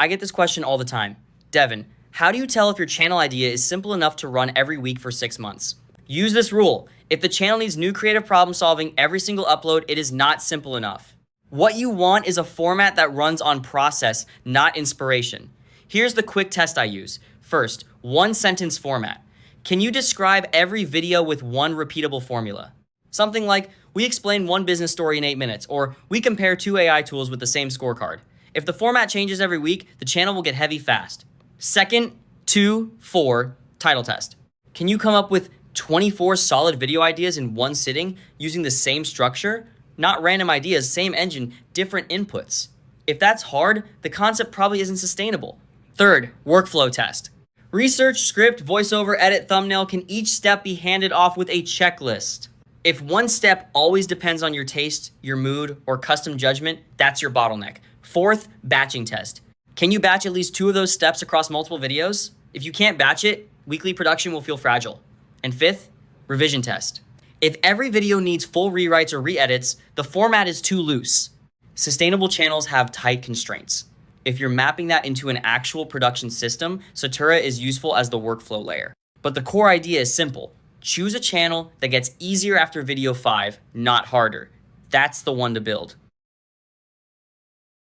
I get this question all the time. Devin, how do you tell if your channel idea is simple enough to run every week for 6 months? Use this rule. If the channel needs new creative problem solving every single upload, it is not simple enough. What you want is a format that runs on process, not inspiration. Here's the quick test I use. First, 1-sentence format. Can you describe every video with one repeatable formula? Something like, we explain one business story in 8 minutes, or we compare 2 AI tools with the same scorecard. If the format changes every week, the channel will get heavy fast. Second, 2, 4, title test. Can you come up with 24 solid video ideas in one sitting using the same structure? Not random ideas, same engine, different inputs. If that's hard, the concept probably isn't sustainable. Third, workflow test. Research, script, voiceover, edit, thumbnail, can each step be handed off with a checklist? If one step always depends on your taste, your mood, or custom judgment, that's your bottleneck. Fourth, batching test. Can you batch at least 2 of those steps across multiple videos? If you can't batch it, weekly production will feel fragile. And fifth, revision test. If every video needs full rewrites or re-edits, the format is too loose. Sustainable channels have tight constraints. If you're mapping that into an actual production system, Satura is useful as the workflow layer. But the core idea is simple. Choose a channel that gets easier after video 5, not harder. That's the one to build.